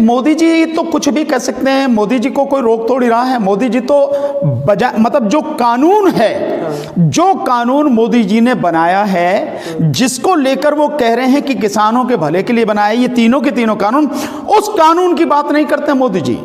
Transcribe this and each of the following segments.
मोदी जी तो कुछ भी कह सकते हैं, मोदी जी को कोई रोक थोड़ी रहा है। मोदी जी तो मतलब जो कानून है, जो कानून मोदी जी ने बनाया है, जिसको लेकर वो कह रहे हैं कि किसानों के भले के लिए बनाया, ये तीनों के तीनों कानून, उस कानून की बात नहीं करते मोदी जी।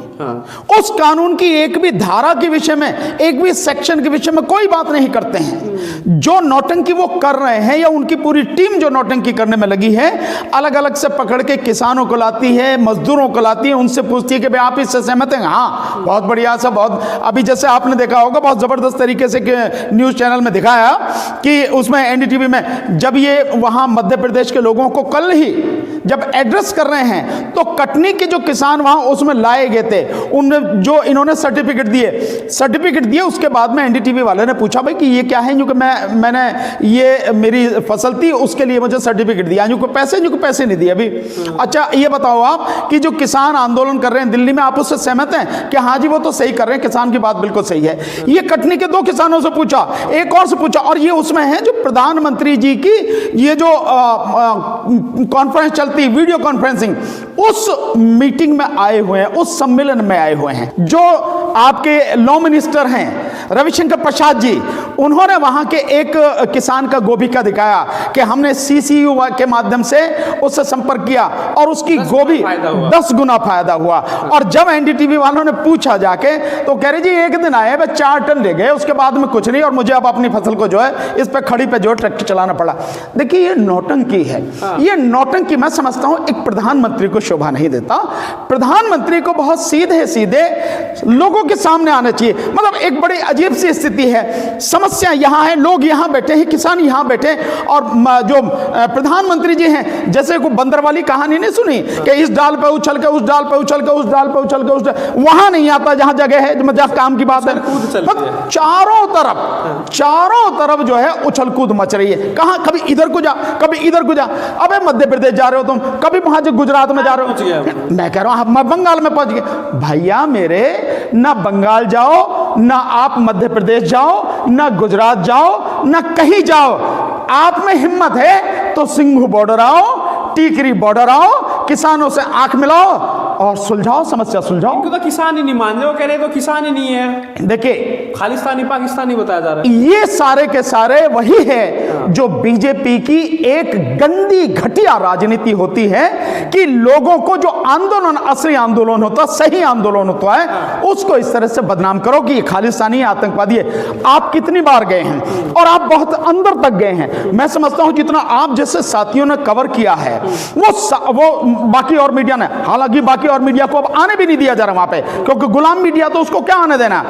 उस कानून की एक भी धारा के विषय में, एक भी सेक्शन के विषय में कोई बात नहीं करते हैं। जो नौटंकी वो कर रहे हैं, या उनकी पूरी टीम जो नौटंकी करने में लगी है, अलग अलग से पकड़ के किसानों को लाती है, मजदूरों को लाती है, उनसे पूछती है कि भाई आप इससे सहमत हैं? हाँ, बहुत बढ़िया सा, बहुत। अभी जैसे आपने देखा होगा बहुत जबरदस्त तरीके से न्यूज चैनल में दिखाया कि उसमें एनडीटीवी में जब ये वहां मध्य प्रदेश के लोगों को कल ही जब एड्रेस कर रहे हैं, तो कटनी के जो किसान वहां उसमें लाए गए थे, उनने जो इन्होंने सर्टिफिकेट दिए, उसके बाद में एनडीटीवी वाले ने पूछा भाई कि ये क्या है, क्योंकि मैंने ये मेरी फसल थी उसके लिए मुझे सर्टिफिकेट दिया, जो पैसे नहीं दिए अभी। अच्छा ये बताओ आप कि जो किसान आंदोलन कर रहे हैं दिल्ली में, आप उससे सहमत हैं कि हाँ जी वो तो सही कर रहे हैं, किसान की बात बिल्कुल सही है? ये कटनी के 2 किसानों से पूछा, एक और से पूछा, और ये उसमें है जो प्रधानमंत्री जी की ये जो कॉन्फ्रेंस चलती, वीडियो कॉन्फ्रेंसिंग, उस मीटिंग में आए हुए हैं, उस सम्मेलन में आए हुए हैं। जो आपके लॉ मिनिस्टर हैं रविशंकर प्रसाद जी, उन्होंने वहां के एक किसान का गोभी का दिखाया कि हमने सीसीयू के माध्यम से उससे संपर्क किया और उसकी गोभी 10 गुना फायदा हुआ। और जब एनडीटीवी वालों ने पूछा जाके, तो कह रहे जी एक दिन आए, 4 टन ले गए, उसके बाद में कुछ नहीं, और मुझे अब अपनी फसल को जो है इस पे खड़ी पे जो ट्रैक्टर चलाना पड़ा। देखिए ये नौटंकी है, ये नौटंकी मैं समझता हूं एक प्रधानमंत्री को शोभा नहीं देता। प्रधानमंत्री को बहुत सीधे सीधे लोगों के सामने आना चाहिए। मतलब एक बड़ी अजीब सी स्थिति है, समस्या यहां है, लोग यहां बैठे हैं, किसान यहां बैठे, और जो प्रधानमंत्री जी हैं, जैसे कोई बंदर वाली कहानी नहीं सुनी कि इस डाल पे उछल के उस डाल पे उछल के उस डाल पे उछल के उस डाल, वहां नहीं आता जहां जगह है, मजाक काम की बात है। चारों तरफ जो है उछल कूद मच रही है। कहां, कभी इधर को जा, कभी इधर को जा। अबे मध्य प्रदेश जा रहे हो तुम, कभी वहां जो गुजरात में जा रहे हो, मैं कह रहा हूं मैं बंगाल में पहुंच गया। भैया मेरे, ना बंगाल जाओ, ना आप मध्य प्रदेश जाओ, ना गुजरात जाओ, ना कहीं जाओ। आप में हिम्मत है तो सिंघू बॉर्डर आओ, टीकरी बॉर्डर आओ, किसानों से आंख मिलाओ और सुलझाओ, समस्या सुलझाओ। तो किसान ही नहीं मान रहे, वो कह रहे तो किसान ही नहीं है। देखिए खालिस्तानी पाकिस्तानी बताया जा रहा है। ये सारे के सारे वही है जो बीजेपी की एक गंदी घटिया राजनीति होती है कि लोगों को जो आंदोलन, असली आंदोलन होता है, सही आंदोलन होता है, उसको इस तरह से बदनाम करो कि ये खालिस्तानी आतंकवादी है। आप कितनी बार गए हैं और आप बहुत अंदर तक गए हैं। मैं समझता हूं जितना आप जैसे साथियों ने कवर किया है वो बाकी और मीडिया ने, हालांकि बाकी और मीडिया को अब आने भी नहीं दिया जा रहा वहां पे, क्योंकि गुलाम मीडिया तो उसको क्या आने देना।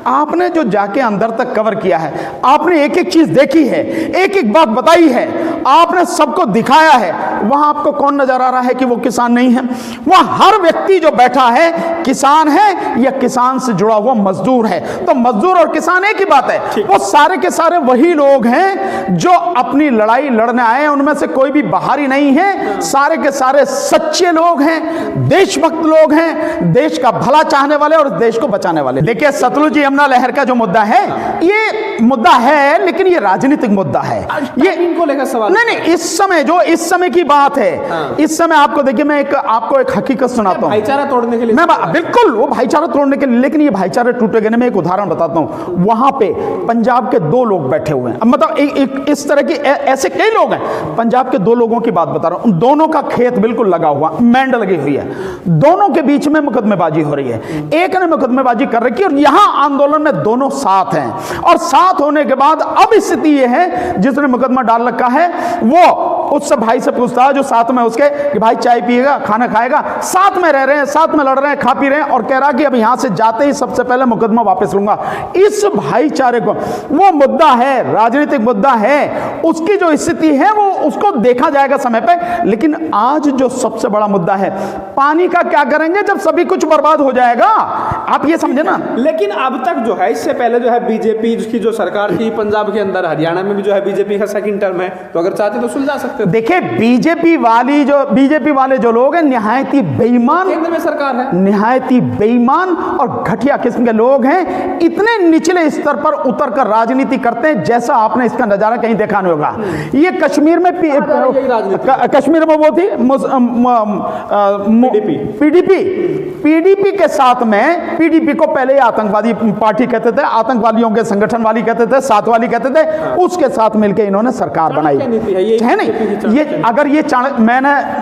आपने जो जाके अंदर तक कवर किया है, आपने एक एक चीज देखी है, एक एक बात बताई है, आपने सबको दिखाया है। वहां आपको कौन नजर आ रहा है कि वो किसान नहीं है? वहां हर व्यक्ति जो बैठा है किसान है या किसान से जुड़ा हुआ मजदूर है। तो मजदूर और किसान एक ही बात है। वो सारे के सारे वही लोग हैं जो अपनी लड़ाई लड़ने आए हैं, उनमें से कोई भी बाहरी नहीं है। सारे के सारे सच्चे लोग हैं, देशभक्त लोग हैं, देश का भला चाहने वाले और देश को बचाने वाले। देखिए सतलुज यमुना लहर का जो मुद्दा है, ये मुद्दा है, लेकिन ये राजनीतिक मुद्दा है। ये इनको लेकर सवाल नहीं, इस समय की बात है। इस समय आपको देखिए, मैं आपको एक हकीकत सुनाता हूं। भाईचारा तोड़ने के लिए, मैं बिल्कुल वो भाईचारा तोड़ने के लिए, लेकिन ये भाईचारा टूटेगा नहीं। मैं एक उदाहरण बताता हूं। वहां पे पंजाब के 2 लोग बैठे हुए हैं, मतलब इस तरह की ऐसे कई लोग हैं। पंजाब के 2 लोगों की बात बता रहा हूं। उन दोनों का खेत बिल्कुल लगा हुआ, मैंड लगी हुई है, दोनों के बीच में मुकदमेबाजी हो रही है। एक ने मुकदमेबाजी कर रखी और यहां आंदोलन में दोनों साथ हैं। और साथ होने के बाद अब स्थिति यह है, जिसने मुकदमा डाल रखा है वो उससे भाई से पूछता है जो साथ में उसके कि भाई चाय पिएगा, खाना खाएगा, साथ में रह रहे हैं, साथ में लड़ रहे हैं, खा पी रहे हैं, और कह रहा कि अब यहां से जाते ही सबसे पहले मुकदमा वापस लूंगा। इस भाईचारे को, वो मुद्दा है, राजनीतिक मुद्दा है, उसकी जो स्थिति है वो उसको देखा जाएगा समय पे। लेकिन आज जो सबसे बड़ा मुद्दा है, पानी का क्या करेंगे जब सभी कुछ बर्बाद हो जाएगा? आप ये समझे ना। लेकिन अब तक फर्क जो है, इससे पहले जो है बीजेपी की जो सरकार थी पंजाब के अंदर, हरियाणा में भी जो है बीजेपी का सेकंड टर्म है, तो अगर चाहते तो सुलझा सकते थे। देखिए बीजेपी वाले जो लोग हैं निहायत ही बेईमान, केंद्र में सरकार है, निहायत ही बेईमान और घटिया किस्म के लोग हैं। इतने निचले स्तर पर उतर कर राजनीति करते हैं जैसा आपने इसका नजारा कहीं देखा नहीं होगा। ये कश्मीर में कश्मीर में वो थी पीडीपी के साथ में, पीडीपी को पहले आतंकवादी पार्टी कहते थे, आतंकवादियों के संगठन वाली कहते थे, साथ वाली कहते थे, उसके साथ मिलकर इन्होंने सरकार बनाई है नहीं। ये अगर ये चाणक्य,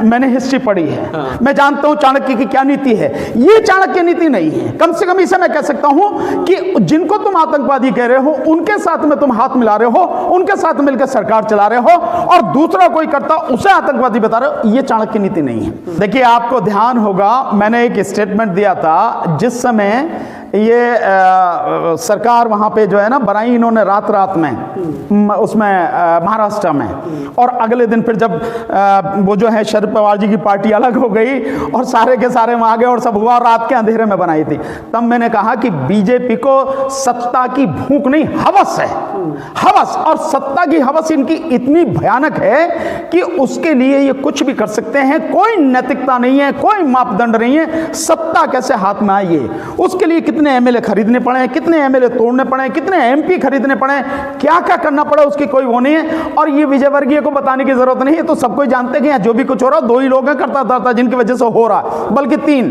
मैंने हिस्ट्री पढ़ी है, मैं जानता हूं चाणक्य की क्या नीति है। ये चाणक्य नीति नहीं है। कम से कम इसे मैं कह सकता हूं कि जिनको तुम आतंकवादी कह रहे हो उनके साथ में तुम हाथ मिला रहे हो, उनके साथ मिलकर सरकार चला रहे हो, और दूसरा कोई करता उसे आतंकवादी बता रहे हो। ये चाणक्य नीति नहीं है। देखिए आपको ध्यान होगा मैंने एक स्टेटमेंट दिया था जिस समय ये सरकार वहां पे जो है ना बनाई इन्होंने रात में उसमें महाराष्ट्र में, और अगले दिन फिर जब वो जो है शरद पवार जी की पार्टी अलग हो गई और सारे के सारे वहां गए और सब हुआ, रात के अंधेरे में बनाई थी। तब मैंने कहा कि बीजेपी को सत्ता की भूख नहीं हवस है, हवस, और सत्ता की हवस इनकी इतनी भयानक है कि उसके लिए ये कुछ भी कर सकते हैं। कोई नैतिकता नहीं है, कोई मापदंड नहीं है, सत्ता कैसे हाथ में आई है। उसके लिए कितने एमएलए खरीदने पड़े, कितने एमएलए तोड़ने पड़े, कितने एमपी खरीदने पड़े, क्या क्या करना पड़ा उसकी कोई वो नहीं है। और ये विजयवर्गीय को बताने की जरूरत नहीं है, तो सबको जानते हैं कि जो भी कुछ हो रहा है 2 ही लोग हैं करता जिनकी वजह से हो रहा, बल्कि 3।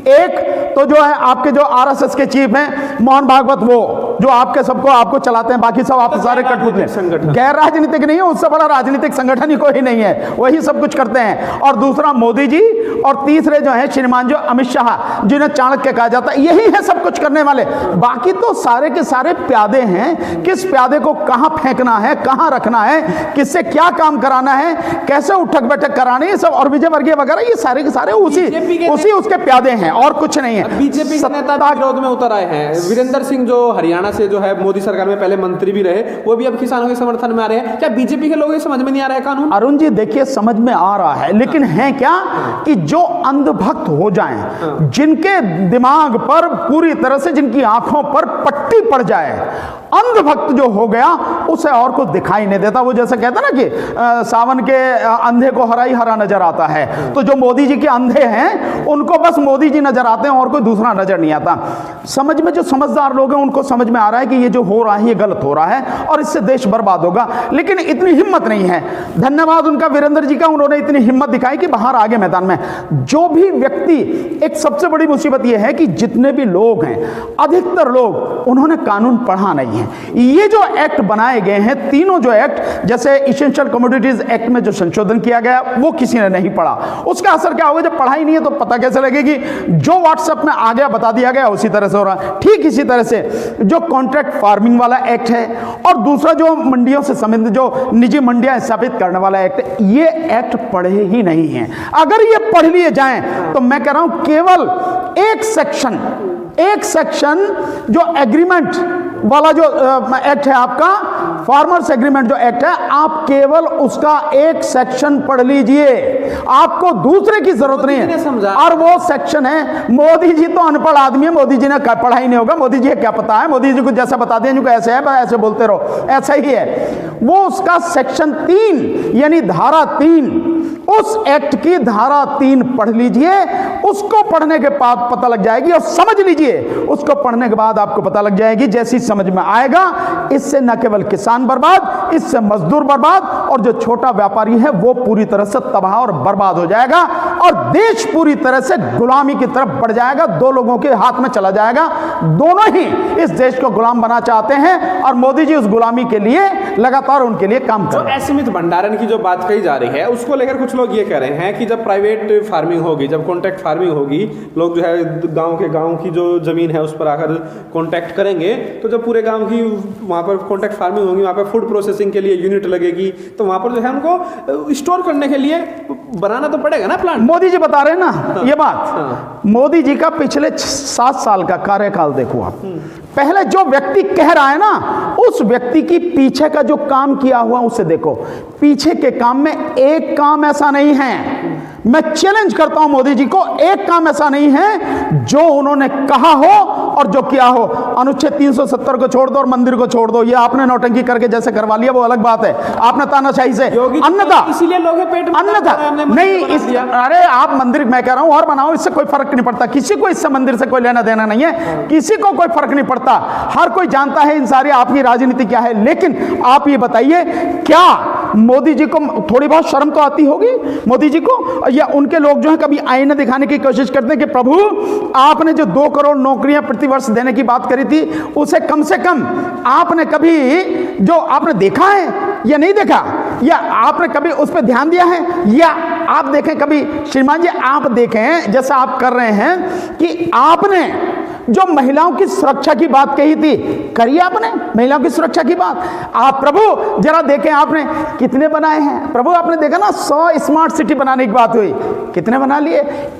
एक तो जो है आपके जो आरएसएस के चीफ हैं मोहन भागवत, वो जो आपको चलाते हैं, बाकी सब आप सारे कठपुतले संगठन, गैर राजनीतिक नहीं है, उससे बड़ा राजनीतिक संगठन ही कोई नहीं है, वही सब कुछ करते हैं। और दूसरा मोदी जी, और तीसरे जो है श्रीमान जो अमित शाह जिन्हें चाणक्य कहा जाता है, यही है सब कुछ करने वाले। बाकी तो सारे के सारे प्यादे हैं। किस प्यादे को कहां फेंकना है, कहां रखना है, किससे क्या काम कराना है, कैसे उठक बैठक करानी है, सब, और विजयवर्गीय वगैरह ये सारे के सारे उसी उसके प्यादे हैं और कुछ नहीं है। बीजेपी के नेता विरोध में उतर आए हैं। वीरेंद्र सिंह जो हरियाणा से जो है मोदी सरकार में पहले मंत्री भी रहे, वो भी अब किसानों के समर्थन में आ रहे हैं। क्या बीजेपी के लोगों को समझ में नहीं आ रहा है कानून? अरुण जी देखिए समझ में आ रहा है, लेकिन है क्या कि जो अंधभक्त हो जाएं, जिनके दिमाग पर पूरी तरह से, जिनकी आंखों पर पट्टी पड़ जाए, अंधभक्त जो हो गया उसे और कुछ दिखाई नहीं देता। वो जैसे कहते हैं ना कि सावन के अंधे को हरा ही हरा नजर आता है, तो जो मोदी जी के अंधे हैं उनको बस मोदी जी नजर आते हैं और कोई दूसरा नजर नहीं आता। समझ में जो समझदार लोग हैं उनको समझ में आ रहा है कि ये जो हो रहा है ये गलत हो रहा है और इससे देश बर्बाद होगा, लेकिन इतनी हिम्मत नहीं है। धन्यवाद उनका वीरेंद्र जी का, उन्होंने इतनी हिम्मत दिखाई कि बाहर आगे मैदान में जो भी व्यक्ति, एक सबसे बड़ी मुसीबत यह है कि जितने भी लोग हैं, अधिकतर लोग उन्होंने कानून पढ़ा नहीं है। ये जो एक्ट बनाए गए हैं, तीनों जो एक्ट, जैसे इसेंशियल कमोडिटीज एक्ट में जो संशोधन किया गया वो किसी ने नहीं पढ़ा। उसका असर क्या होगा? जब पढ़ाई नहीं है तो पता कैसे लगेगी? जो व्हाट्सएप में आ गया बता दिया गया उसी तरह से हो रहा है। ठीक इसी तरह से जो कॉन्ट्रैक्ट फार्मिंग वाला एक्ट है और दूसरा जो मंडियों से संबंधित जो निजी मंडियां स्थापित करने वाला एक्ट, ये एक्ट पढ़े ही नहीं है। अगर ये पढ़ लिए जाएं तो मैं कह रहा हूं केवल एक सेक्शन जो एग्रीमेंट वाला जो एक्ट है आपका, फार्मर्स एग्रीमेंट जो एक्ट है, आप केवल उसका एक सेक्शन पढ़ लीजिए, आपको दूसरे की जरूरत नहीं है। और वो सेक्शन है, मोदी जी तो अनपढ़ आदमी है, मोदी जी ने पढ़ा ही नहीं होगा, मोदी जी क्या पता है, मोदी जी को जैसा बता दिया जिनको ऐसे है ऐसे बोलते रहो, ऐसा ही है वो। उसका सेक्शन 3 यानी धारा 3, उस एक्ट की धारा 3 पढ़ लीजिए। उसको पढ़ने के बाद पता लग जाएगी, और समझ लीजिए उसको पढ़ने के बाद आपको पता लग जाएगी, जैसी समझ में आएगा, इससे न केवल किसान बर्बाद, इससे मजदूर बर्बाद, और जो छोटा व्यापारी है वो पूरी तरह से तबाह और बर्बाद हो जाएगा, और देश पूरी तरह से गुलामी की तरफ बढ़ जाएगा, 2 लोगों के हाथ में चला जाएगा। दोनों ही इस देश को गुलाम बना चाहते हैं और मोदी जी उस गुलामी के लिए लगातार उनके लिए काम कर रहे हैं। असीमित भंडारण की जो बात कही जा रही है उसको लेकर कुछ लोग ये कह रहे हैं कि जब प्राइवेट फार्मिंग होगी, जब कॉन्ट्रैक्ट फार्मिंग होगी, लोग जो है गांव की जो जमीन है उस पर आकर कॉन्ट्रैक्ट करेंगे, तो जब पूरे गांव की वहाँ पर कॉन्ट्रैक्ट फार्मिंग होगी, वहाँ पर फूड प्रोसेसिंग के लिए यूनिट लगेगी, तो वहाँ पर जो है उनको स्टोर करने के लिए बनाना तो पड़ेगा ना प्लांट। मोदी जी बता रहे हैं ना ये बात। मोदी जी का पिछले 7 साल का कार्यकाल देखो आप। पहले जो व्यक्ति कह रहा है ना, उस व्यक्ति की पीछे का जो काम किया हुआ उसे देखो। पीछे के काम में एक काम ऐसा नहीं है, मैं चैलेंज करता हूं मोदी जी को, एक काम ऐसा नहीं है जो उन्होंने कहा हो और जो किया हो, अनुच्छेद 370 को छोड़ दो और मंदिर को छोड़ दो। ये आपने नौटंकी करके जैसे करवा लिया वो अलग बात है, आपने तानाशाही से। अन्यथा इसीलिए लोग पेट में अन्यथा नहीं, अरे आप मंदिर, मैं कह रहा हूं और बनाओ, इससे कोई फर्क नहीं पड़ता, किसी को इससे मंदिर से कोई लेना देना नहीं है, किसी को कोई फर्क नहीं पड़ता, हर कोई जानता है इन सारी आपकी राजनीति क्या है। लेकिन आप ये बताइए, क्या मोदी जी को थोड़ी बहुत शर्म तो आती होगी मोदी जी को, या उनके लोग जो है कभी आईना दिखाने की कोशिश करते हैं कि प्रभु आपने जो 2 करोड़ नौकरियां प्रतिवर्ष देने की बात करी थी, उसे कम से कम आपने कभी जो आपने देखा है या नहीं देखा, या आपने कभी उस पर ध्यान दिया है, या आप देखें कभी, श्रीमान जी आप देखें जैसा आप कर रहे हैं कि आपने जो महिलाओं की सुरक्षा की बात कही थी, करिए आपने महिलाओं की सुरक्षा की बात। आप प्रभु जरा देखें आपने कितने बनाए हैं प्रभु, आपने देखा ना 100 स्मार्ट सिटी बनाने की बात हुई, कितने बना लिए?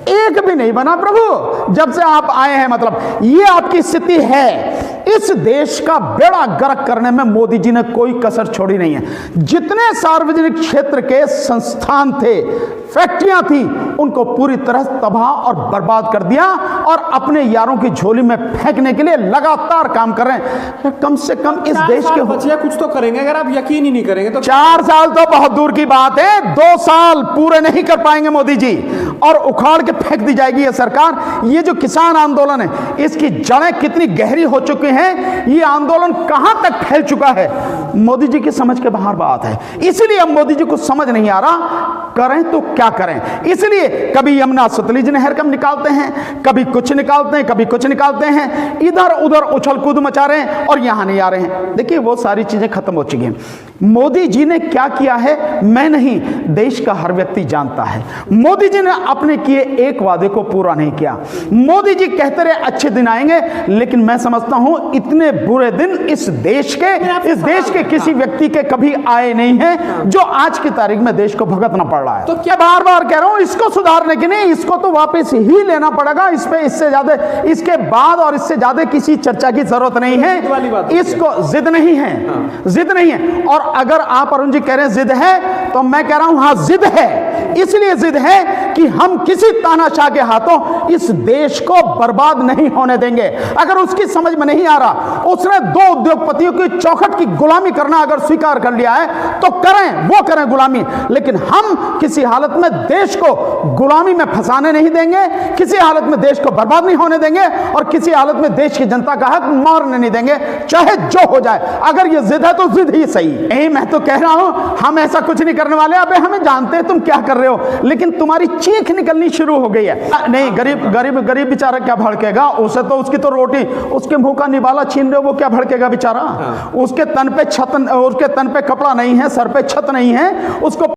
एक भी नहीं बना प्रभु जब से आप आए हैं। मतलब ये आपकी स्थिति है। इस देश का बेड़ा गर्क करने में मोदी जी ने कोई कसर छोड़ी नहीं है। जितने सार्वजनिक क्षेत्र के संस्थान थे, फैक्ट्रियां थी, उनको पूरी तरह तबाह और बर्बाद कर दिया और अपने यारों की झोली में फेंकने के लिए लगातार काम कर रहे हैं। कम से कम इस देश के बचिया कुछ तो करेंगे, अगर आप यकीन ही नहीं करेंगे तो। 4 साल तो बहुत दूर की बात है, 2 साल पूरे नहीं कर पाएंगे मोदी जी और उखाड़ के फेंक दी जाएगी ये सरकार। ये जो किसान आंदोलन है, इसकी जड़ें कितनी गहरी हो चुकी हैं, ये आंदोलन कहां तक फैल चुका है, मोदी जी की समझ के बाहर बात है। इसलिए अब मोदी जी को समझ नहीं आ रहा करें तो क्या करें। इसलिए कभी यमुना सतलुज नहर कम निकालते हैं, कभी कुछ निकालते हैं, कभी कुछ निकालते हैं, इधर उधर उछल कूद मचा रहे हैं और यहां नहीं आ रहे हैं। देखिए वो सारी चीजें खत्म हो चुकी हैं। मोदी जी ने क्या किया है मैं नहीं, देश का हर व्यक्ति जानता है। मोदी जी ने अपने किए एक वादे को पूरा नहीं किया। मोदी जी कहते रहे अच्छे दिन आएंगे, लेकिन मैं समझता हूं इतने बुरे दिन इस देश के किसी व्यक्ति के कभी आए नहीं हैं जो आज की तारीख में देश को भुगतना पड़ रहा है। तो क्या बार बार कह रहा हूं, इसको सुधारने के नहीं, इसको तो वापस ही लेना पड़ेगा। इस पे इससे ज्यादा, इसके बाद और इससे ज्यादा किसी चर्चा की जरूरत नहीं है। इसको जिद नहीं है, जिद नहीं है। और अगर आप अरुण जी कह रहे हैं जिद है, तो मैं कह रहा हूं हां जिद है। इसलिए जिद है कि हम किसी तानाशाह के हाथों इस देश को बर्बाद नहीं होने देंगे। अगर उसकी समझ में नहीं आ रहा, उसने 2 उद्योगपतियों की चौखट की गुलामी करना अगर स्वीकार कर लिया है तो करें, वो करें गुलामी, लेकिन हम किसी हालत में देश को गुलामी में फंसाने नहीं देंगे, किसी हालत में देश को बर्बाद नहीं होने देंगे और किसी हालत में देश की जनता का हक मारने नहीं देंगे, चाहे जो हो जाए। अगर ये जिद है तो जिद ही सही। यही मैं तो कह रहा हूं, हम ऐसा कुछ नहीं करने वाले। अबे हमें जानते हैं तुम क्या कर रहे हो, लेकिन तुम्हारी चीख निकलनी शुरू हो गई है। नहीं, गरीब बेचारा क्या भड़केगा, उसे तो उसकी तो रोटी, उसके मुंह का निवाला छीन रहे हो, वो क्या भड़केगा बेचारा। उसके तन पे कपड़ा नहीं है, सर पे छत नहीं है, उसको